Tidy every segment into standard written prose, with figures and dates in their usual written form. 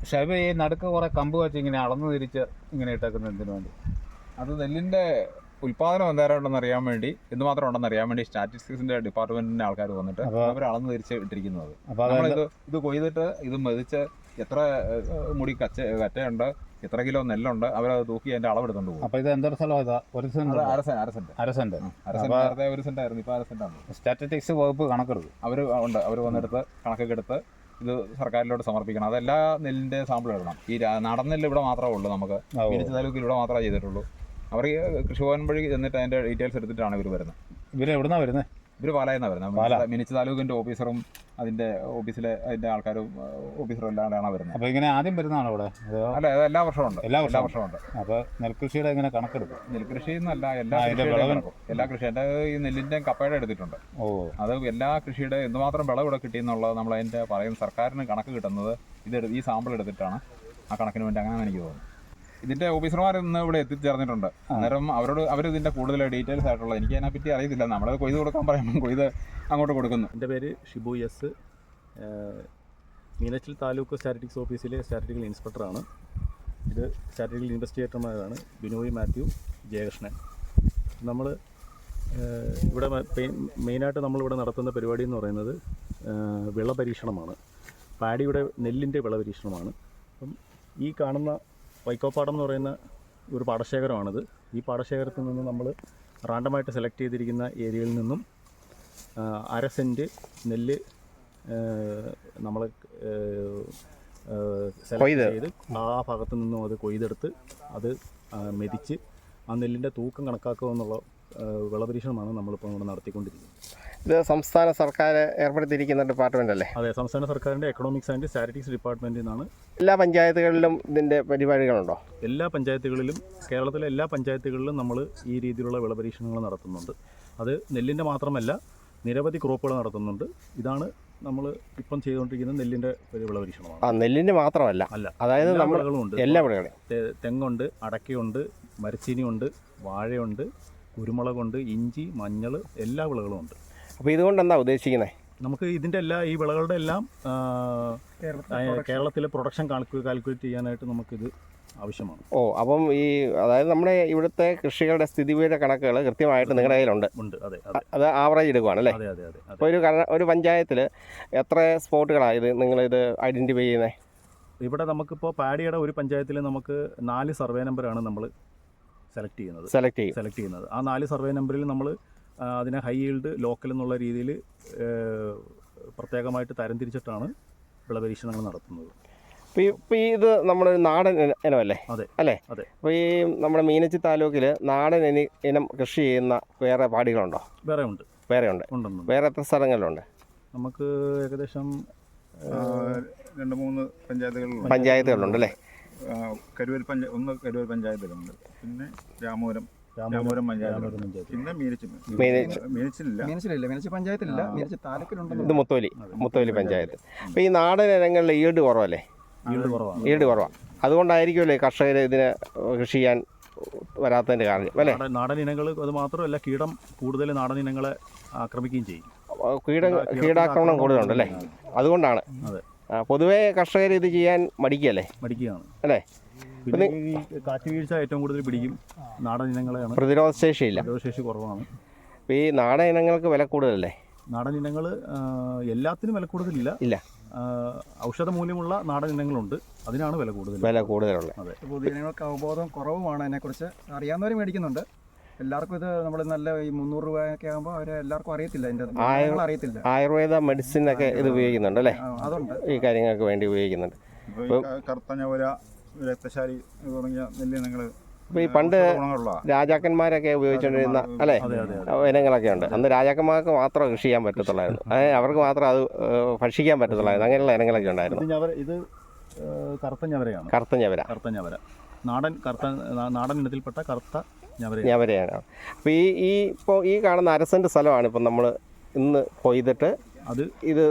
പക്ഷെ ഇപ്പം ഈ നടുക്ക് കുറെ കമ്പ് വെച്ച് ഇങ്ങനെ അളന്ന് തിരിച്ച് ഇങ്ങനെ ഇട്ടേക്കുന്നത് എന്തിനു വേണ്ടി? അത് നെല്ലിൻ്റെ ഉൽപ്പാദനം എന്തേരം ഉണ്ടെന്ന് അറിയാൻ വേണ്ടി, എന്തുമാത്രം ഉണ്ടെന്ന് അറിയാൻ വേണ്ടി സ്റ്റാറ്റിസ്റ്റിക്സിൻ്റെ ഡിപ്പാർട്ട്മെൻറ്റിൻ്റെ ആൾക്കാർ വന്നിട്ട് അവർ അളന്ന് തിരിച്ച് ഇട്ടിരിക്കുന്നത്. നമ്മളിത് കൊയ്തിട്ട് ഇത് മെതിച്ച് എത്ര മുടി കറ്റയുണ്ട്, എത്ര കിലോ നെല്ലുണ്ട്, അവരത് തൂക്കി അതിൻ്റെ അളവെടുത്തോണ്ട് പോകും. അപ്പോൾ ഇത് എന്തൊരു സ്ഥലമാണ്? ഒരു സെന്റ്, അര സെന്റ് നേരത്തെ 1 സെന്റായിരുന്നു, ഇപ്പോൾ 1/2 സെന്റാണ്. സ്റ്റാറ്റിസ്റ്റിക്സ് വകുപ്പ് കണക്കെടുക്കും. അവർ വന്നെടുത്ത് കണക്കൊക്കെ എടുത്ത് ഇത് സർക്കാരിലോട്ട് സമർപ്പിക്കണം. അതെല്ലാ നെല്ലിൻ്റെ സാമ്പിൾ എടുക്കണം. ഈ നടൻ നെല്ല് ഇവിടെ മാത്രമേ ഉള്ളൂ, നമുക്ക് മീനച്ചി താലൂക്കിൽ ഇവിടെ മാത്രമേ ചെയ്തിട്ടുള്ളൂ. അവർ കൃഷിഭവൻ വഴി എന്നിട്ട് അതിൻ്റെ ഡീറ്റെയിൽസ് എടുത്തിട്ടാണ് ഇവർ വരുന്നത്. ഇവർ എവിടുന്നാണ് വരുന്നത്? ഇവർ പാലായെന്നാണ് വരുന്നത്. മീനച്ചി താലൂക്കിൻ്റെ ഓഫീസറും അതിൻ്റെ ഓഫീസിലെ അതിൻ്റെ ആൾക്കാരും ഓഫീസറും എല്ലാമാണ് വരുന്നത്. അപ്പോൾ ഇങ്ങനെ ആദ്യം വരുന്നതാണ് ഇവിടെ? അല്ല, അത് എല്ലാ വർഷവും ഉണ്ട്. അപ്പോൾ നെൽകൃഷിയുടെ എങ്ങനെ കണക്കെടുക്കും? നെൽകൃഷി എന്നല്ല, എല്ലാ കൃഷി എൻ്റെ ഈ നെല്ലിൻ്റെ കപ്പയുടെ എടുത്തിട്ടുണ്ട്. അത് എല്ലാ കൃഷിയുടെ എന്തുമാത്രം വിളവിടെ കിട്ടിയെന്നുള്ളത് നമ്മൾ അതിൻ്റെ പറയും. സർക്കാരിന് കണക്ക് കിട്ടുന്നത് ഈ സാമ്പിൾ എടുത്തിട്ടാണ്. ആ കണക്കിന് വേണ്ടി അങ്ങനെയാണ് എനിക്ക് തോന്നുന്നത്. ഇതിൻ്റെ ഓഫീസർമാർ ഇന്ന് ഇവിടെ എത്തിച്ചേർന്നിട്ടുണ്ട്. അന്നേരം അവരിതിൻ്റെ കൂടുതൽ ഡീറ്റെയിൽസ് ആയിട്ടുള്ള എനിക്ക് അതിനെപ്പറ്റി അറിയത്തില്ല. നമ്മൾ കൊയ്ത് കൊടുക്കാൻ പറയുമ്പോൾ കൊയ്ത് അങ്ങോട്ട് കൊടുക്കുന്നു. എൻ്റെ പേര് ഷിബു എസ്. മീനച്ചിൽ താലൂക്ക് സ്റ്റാറ്റിസ്റ്റിക്സ് ഓഫീസിലെ സ്റ്റാറ്റിസ്റ്റിക്കൽ ഇൻസ്പെക്ടറാണ്. ഇത് സ്റ്റാറ്റിസ്റ്റിക്കൽ ഇൻവെസ്റ്റിഗേറ്റർമാരാണ് ബിനോയ് മാത്യു, ജയകൃഷ്ണൻ. നമ്മൾ ഇവിടെ മെയിനായിട്ട് നമ്മളിവിടെ നടത്തുന്ന പരിപാടി എന്ന് പറയുന്നത് വിള പരീക്ഷണമാണ്. പാഡിയുടെ നെല്ലിൻ്റെ വിള പരീക്ഷണമാണ്. അപ്പം ഈ കാണുന്ന വൈക്കോപ്പാടം എന്ന് പറയുന്ന ഒരു പാടശേഖരമാണിത്. ഈ പാടശേഖരത്തിൽ നിന്ന് നമ്മൾ റാൻഡമായിട്ട് സെലക്ട് ചെയ്തിരിക്കുന്ന ഏരിയയിൽ നിന്നും 1/2 സെൻറ്റ് നെല്ല് നമ്മൾ സെലക്ട് ചെയ്ത് ആ ഭാഗത്തു നിന്നും അത് കൊയ്തെടുത്ത് അത് മെതിച്ച് ആ നെല്ലിൻ്റെ തൂക്കം കണക്കാക്കുക എന്നുള്ള വിളപരീക്ഷണമാണ് നമ്മളിപ്പോൾ ഇവിടെ നടത്തിക്കൊണ്ടിരിക്കുന്നത്. ഇത് സംസ്ഥാന സർക്കാർ ഏർപ്പെടുത്തിയിരിക്കുന്ന ഡിപ്പാർട്ട്മെൻ്റ് അല്ലേ? അതെ, സംസ്ഥാന സർക്കാരിൻ്റെ എക്കണോമിക്സ് ആൻഡ് സ്റ്റാറ്റിസ്റ്റിക്സ് ഡിപ്പാർട്ട്മെൻറ്റിൽ നിന്നാണ്. എല്ലാ പഞ്ചായത്തുകളിലും ഇതിൻ്റെ പരിപാടികളുണ്ടോ? എല്ലാ പഞ്ചായത്തുകളിലും, കേരളത്തിലെ എല്ലാ പഞ്ചായത്തുകളിലും നമ്മൾ ഈ രീതിയിലുള്ള വിളപരീക്ഷണങ്ങൾ നടത്തുന്നുണ്ട്. അത് നെല്ലിൻ്റെ മാത്രമല്ല, നിരവധി ക്രോപ്പുകൾ നടത്തുന്നുണ്ട്. ഇതാണ് നമ്മൾ ഇപ്പം ചെയ്തുകൊണ്ടിരിക്കുന്ന നെല്ലിൻ്റെ ഒരു വിളപരീക്ഷണമാണ്. നെല്ലിൻ്റെ മാത്രമല്ല, അതായത് എല്ലാ വിളകളും ഉണ്ട്. എല്ലാ വിളകളും, തെങ്ങുണ്ട്, അടക്കയുണ്ട്, മരച്ചീനിയുണ്ട്, വാഴയുണ്ട്, കുരുമുളകുണ്ട്, ഇഞ്ചി, മഞ്ഞൾ, എല്ലാ വിളകളും ഉണ്ട്. അപ്പോൾ ഇതുകൊണ്ട് എന്താ ഉദ്ദേശിക്കുന്നത്? നമുക്ക് ഇതിൻ്റെ ഈ വിളകളുടെ എല്ലാം കേരളത്തിലെ പ്രൊഡക്ഷൻ കാൽക്കുലേറ്റ് ചെയ്യാനായിട്ട് നമുക്കിത് ആവശ്യമാണ്. അപ്പം അതായത് നമ്മുടെ ഇവിടുത്തെ കൃഷികളുടെ സ്ഥിതിവിവര കണക്കുകൾ കൃത്യമായിട്ട് നിങ്ങളുടെ കയ്യിലുണ്ട്? ഉണ്ട്, അതെ. അത് ആവറേജ് എടുക്കുകയാണല്ലേ? അതെ അതെ അതെ. അപ്പോൾ ഒരു പഞ്ചായത്തിൽ എത്ര സ്പോട്ടുകളാണ് ഇത് നിങ്ങളിത് ഐഡൻറ്റിഫൈ ചെയ്യുന്നത്? ഇവിടെ നമുക്കിപ്പോൾ പാഡിയുടെ ഒരു പഞ്ചായത്തിൽ നമുക്ക് 4 സർവേ നമ്പറാണ് നമ്മൾ സെലക്ട് ചെയ്യുന്നത്. ആ 4 സർവേ നമ്പറിൽ നമ്മൾ അതിനെ ഹൈ ഈൽഡ്, ലോക്കൽ എന്നുള്ള രീതിയിൽ പ്രത്യേകമായിട്ട് തരംതിരിച്ചിട്ടാണ് വിളപരീക്ഷണങ്ങൾ നടത്തുന്നത്. ഇപ്പോൾ ഇത് നമ്മുടെ നാടൻ ഇനമല്ലേ? അതെ അല്ലേ? അതെ. അപ്പോൾ ഈ നമ്മുടെ മീനച്ചി താലൂക്കിൽ നാടൻ ഇനം കൃഷി ചെയ്യുന്ന വേറെ പാടികളുണ്ടോ? വേറെ ഉണ്ട്. വേറെ എത്ര സ്ഥലങ്ങളിലുണ്ട്? നമുക്ക് ഏകദേശം 2-3 പഞ്ചായത്തുകളുണ്ട് അല്ലേ? കരുവൽ പഞ്ചായത്തിലുണ്ട്, പിന്നെ രാമപുരം പഞ്ചായത്ത്, പിന്നെ മീനച്ചി പഞ്ചായത്തിലില്ല, മീനച്ചി താലൂക്കിലുണ്ട്. ഇത് മുത്തോലി പഞ്ചായത്ത്. അപ്പോൾ ഈ നാടൻ ഇനങ്ങളിലെ ഈൽഡ് കുറവല്ലേ? ഈൽഡ് കുറവാണ്. അതുകൊണ്ടായിരിക്കുമല്ലേ കർഷകർ ഇതിനെ കൃഷി ചെയ്യാൻ വരാത്തതിൻ്റെ കാരണം അല്ലേ? നാടൻ ഇനങ്ങൾ അത് മാത്രമല്ല, കീടം കൂടുതൽ നാടൻ ഇനങ്ങളെ ആക്രമിക്കുകയും ചെയ്യും. കീടാക്രമണം കൂടുതലുണ്ടല്ലേ? അതുകൊണ്ടാണ്. അതെ. പൊതുവേ കർഷകർ ഇത് ചെയ്യാൻ മടിക്കുകയാണ് അല്ലേ? പിന്നെ ഈ കാറ്റുവീഴ്ച ഏറ്റവും കൂടുതൽ പിടിക്കും നാടൻ ഇനങ്ങളെയാണ്. പ്രതിരോധശേഷി കുറവാണ്. അപ്പോൾ ഈ നാടൻ ഇനങ്ങൾക്ക് വില കൂടുതലല്ലേ? നാടൻ ഇനങ്ങൾ എല്ലാത്തിനും വില കൂടുതലില്ല. ഔഷധ മൂല്യമുള്ള നാടൻ ഇനങ്ങളുണ്ട്, അതിനാണ് വില കൂടുതലുള്ളത്. അതെ, പൊതുജനങ്ങൾക്ക് അവബോധം കുറവുമാണ്. അതിനെക്കുറിച്ച് അറിയാവുന്നവർ മേടിക്കുന്നുണ്ട്. എല്ലാവർക്കും ഇത് നമ്മൾ നല്ല ഈ 300 രൂപയൊക്കെ ആകുമ്പോൾ എല്ലാവർക്കും അറിയത്തില്ല, അറിയത്തില്ല. ആയുർവേദ മെഡിസിൻ ഒക്കെ ഇത് ഉപയോഗിക്കുന്നുണ്ട് അല്ലേ? അതുണ്ട്, ഈ കാര്യങ്ങൾക്ക് വേണ്ടി ഉപയോഗിക്കുന്നുണ്ട്. കറുത്തഞ്ഞവര, രക്തശാലി തുടങ്ങിയ നെല്ലിനങ്ങൾ ഈ പണ്ട് രാജാക്കന്മാരൊക്കെ ഉപയോഗിച്ചുകൊണ്ടിരുന്ന അല്ലേ ഇനങ്ങളൊക്കെ ഉണ്ട്. അന്ന് രാജാക്കന്മാർക്ക് മാത്രമേ കൃഷി ചെയ്യാൻ പറ്റത്തുള്ളായിരുന്നു, അവർക്ക് മാത്രം അത് ഭക്ഷിക്കാൻ പറ്റത്തുള്ളായിരുന്നു. അങ്ങനെയുള്ള ഇനങ്ങളൊക്കെ ഉണ്ടായിരുന്നു. ഇത് കറുത്തഞ്ഞവരയാണ്. കറുത്തഞ്ഞവര നാടൻ ഇനത്തിൽപ്പെട്ട കറുത്ത ഞവരയാണ്. അപ്പോൾ ഇപ്പോൾ ഈ കാണുന്ന 1/2 സെൻറ്റ് സ്ഥലമാണ് ഇപ്പം നമ്മൾ ഇന്ന് കൊയ്തിട്ട് ഇത്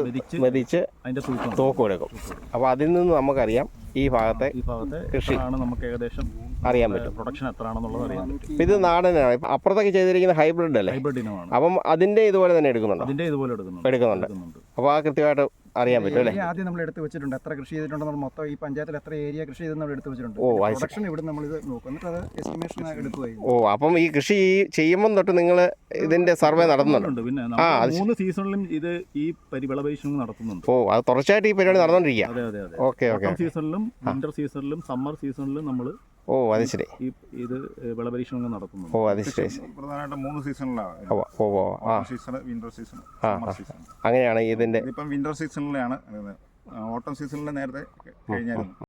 മെതിച്ച് അതിൻ്റെ തൂക്കം എടുക്കും. അപ്പോൾ അതിൽ നിന്ന് നമുക്കറിയാം ഈ ഭാഗത്തെ കൃഷി നമുക്ക് ഏകദേശം അറിയാൻ പറ്റും, പ്രൊഡക്ഷൻ എത്രയാണെന്നുള്ളത് അറിയാൻ പറ്റും. ഇത് നാടനാണ്. അപ്പുറത്തൊക്കെ ചെയ്തിരിക്കുന്ന ഹൈബ്രിഡ് അല്ലേ? ഹൈബ്രിഡ് ഇനമാണ്. അപ്പം അതിൻ്റെ ഇതുപോലെ തന്നെ എടുക്കുന്നുണ്ട്. എടുക്കുന്നുണ്ട്. അപ്പോൾ ആ കൃത്യമായിട്ട് അറിയാൻ പറ്റും അല്ലേ? ഏരിയ ആദ്യം നമ്മൾ എടുത്ത് വെച്ചിട്ടുണ്ട്, എത്ര കൃഷി ചെയ്തിട്ടുണ്ടെന്ന് മൊത്തം ഈ പഞ്ചായത്തിൽ എത്ര ഏരിയ കൃഷി ചെയ്തെന്ന് നമ്മൾ എടുത്ത് വെച്ചിട്ടുണ്ട്. പ്രൊഡക്ഷൻ ഇവിടെ നമ്മളിത് നോക്കും, എന്നിട്ട് അത് എസ്റ്റിമേഷൻ എടുക്കുകയും. അപ്പം ഈ കൃഷി ചെയ്യുമ്പം തൊട്ട് നിങ്ങൾ ഇതിന്റെ സർവേ നടത്തുന്നുണ്ട്? പിന്നെ 3 സീസണിലും ഇത് ഈ വിളപരീക്ഷണം നടത്തുന്നുണ്ട്. അത് തുടർച്ചയായിട്ട് ഈ പരിപാടി നടന്നുകൊണ്ടിരിക്കുക. അതെ അതെ അതെ. ഓക്കെ. സീസണിലും വിന്റർ സീസണിലും സമ്മർ സീസണിലും നമ്മൾ അത് ശരി ഇത് വിളപരീക്ഷണങ്ങൾ നടത്തുന്നു. അത് ശരി. പ്രധാനമായിട്ടും 3 സീസണിലാണ്. Season, winter season, summer season. അങ്ങനെയാണ് ഇതിന്റെ. ഇപ്പം വിന്റർ സീസണിലാണ്. ഓട്ടം സീസണിൽ നേരത്തെ കഴിഞ്ഞായിരുന്നു.